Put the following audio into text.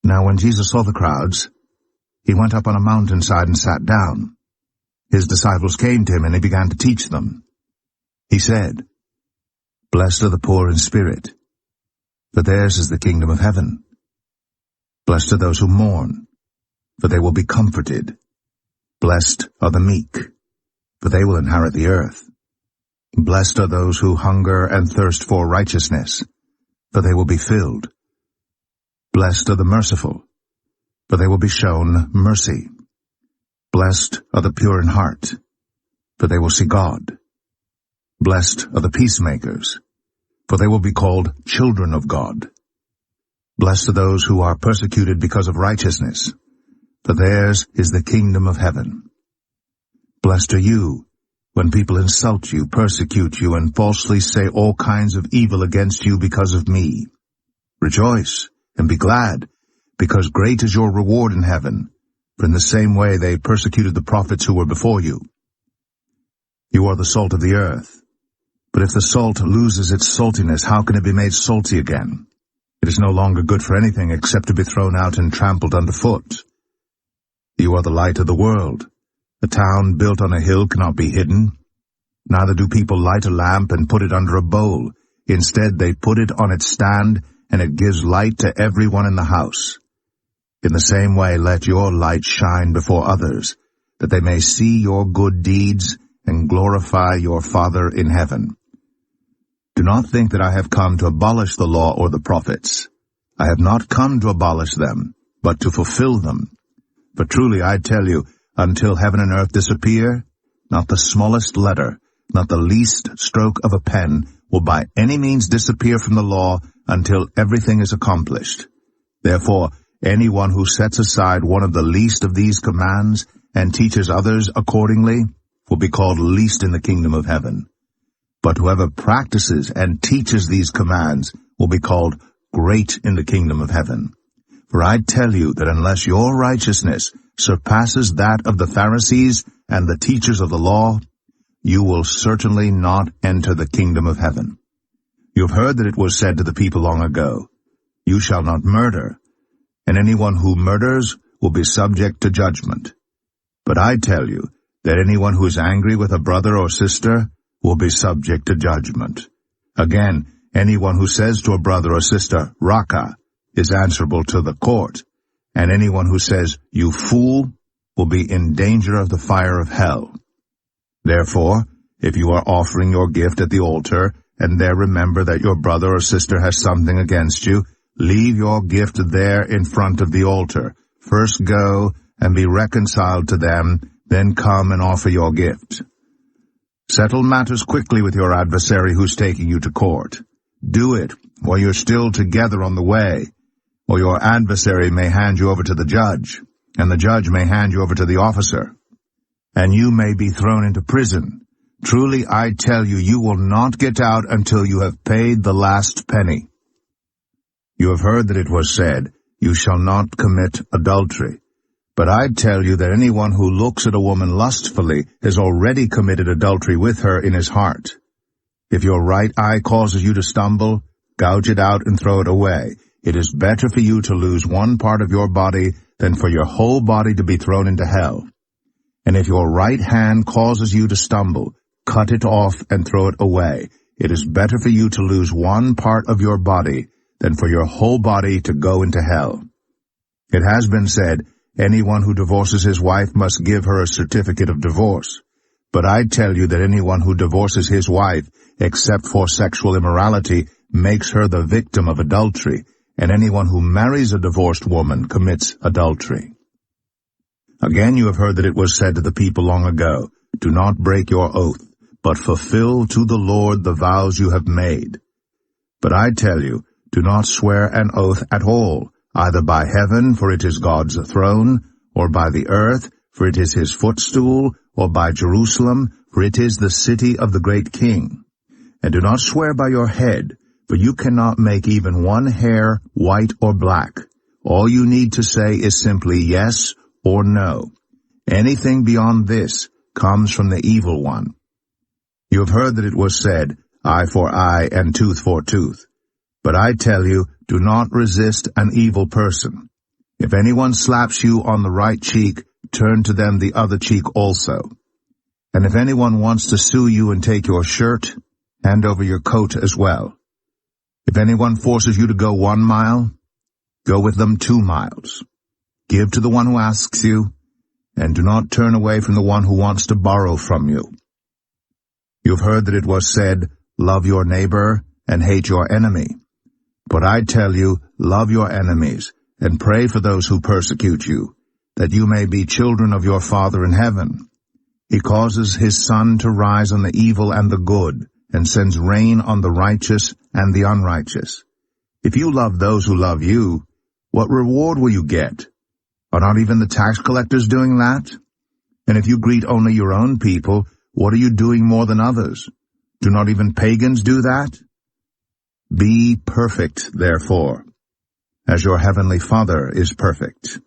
Now when Jesus saw the crowds, he went up on a mountainside and sat down. His disciples came to him, and he began to teach them. He said, "Blessed are the poor in spirit, for theirs is the kingdom of heaven. Blessed are those who mourn, for they will be comforted. Blessed are the meek, for they will inherit the earth. Blessed are those who hunger and thirst for righteousness, for they will be filled. Blessed are the merciful, for they will be shown mercy. Blessed are the pure in heart, for they will see God. Blessed are the peacemakers, for they will be called children of God. Blessed are those who are persecuted because of righteousness, for theirs is the kingdom of heaven. Blessed are you when people insult you, persecute you, and falsely say all kinds of evil against you because of me. Rejoice and be glad, because great is your reward in heaven, for in the same way they persecuted the prophets who were before you. You are the salt of the earth. But if the salt loses its saltiness, how can it be made salty again? It is no longer good for anything except to be thrown out and trampled underfoot. You are the light of the world. A town built on a hill cannot be hidden. Neither do people light a lamp and put it under a bowl. Instead, they put it on its stand, and it gives light to everyone in the house. In the same way, let your light shine before others, that they may see your good deeds and glorify your Father in heaven. Do not think that I have come to abolish the law or the prophets. I have not come to abolish them, but to fulfill them. For truly I tell you, until heaven and earth disappear, not the smallest letter, not the least stroke of a pen, will by any means disappear from the law until everything is accomplished. Therefore, anyone who sets aside one of the least of these commands and teaches others accordingly will be called least in the kingdom of heaven. But whoever practices and teaches these commands will be called great in the kingdom of heaven. For I tell you that unless your righteousness surpasses that of the Pharisees and the teachers of the law, you will certainly not enter the kingdom of heaven. You have heard that it was said to the people long ago, "You shall not murder, and anyone who murders will be subject to judgment." But I tell you that anyone who is angry with a brother or sister will be subject to judgment. Again, anyone who says to a brother or sister, "Raka," is answerable to the court, and anyone who says, "You fool," will be in danger of the fire of hell. Therefore, if you are offering your gift at the altar, and there remember that your brother or sister has something against you, leave your gift there in front of the altar. First go and be reconciled to them, then come and offer your gift. Settle matters quickly with your adversary who's taking you to court. Do it while you're still together on the way, or your adversary may hand you over to the judge, and the judge may hand you over to the officer, and you may be thrown into prison. Truly I tell you, you will not get out until you have paid the last penny. You have heard that it was said, "You shall not commit adultery." But I tell you that anyone who looks at a woman lustfully has already committed adultery with her in his heart. If your right eye causes you to stumble, gouge it out and throw it away. It is better for you to lose one part of your body than for your whole body to be thrown into hell. And if your right hand causes you to stumble, cut it off and throw it away. It is better for you to lose one part of your body than for your whole body to go into hell. It has been said, "Anyone who divorces his wife must give her a certificate of divorce." But I tell you that anyone who divorces his wife, except for sexual immorality, makes her the victim of adultery, and anyone who marries a divorced woman commits adultery. Again you have heard that it was said to the people long ago, "Do not break your oath, but fulfill to the Lord the vows you have made." But I tell you, do not swear an oath at all, either by heaven, for it is God's throne, or by the earth, for it is his footstool, or by Jerusalem, for it is the city of the great king. And do not swear by your head, for you cannot make even one hair white or black. All you need to say is simply yes or no. Anything beyond this comes from the evil one. You have heard that it was said, "Eye for eye and tooth for tooth." But I tell you, do not resist an evil person. If anyone slaps you on the right cheek, turn to them the other cheek also. And if anyone wants to sue you and take your shirt, hand over your coat as well. If anyone forces you to go 1 mile, go with them 2 miles. Give to the one who asks you, and do not turn away from the one who wants to borrow from you. You have heard that it was said, love your neighbor and hate your enemy. But I tell you, love your enemies, and pray for those who persecute you, that you may be children of your Father in heaven. He causes his sun to rise on the evil and the good, and sends rain on the righteous and the unrighteous. If you love those who love you, what reward will you get? Are not even the tax collectors doing that? And if you greet only your own people, what are you doing more than others? Do not even pagans do that? Be perfect, therefore, as your heavenly Father is perfect.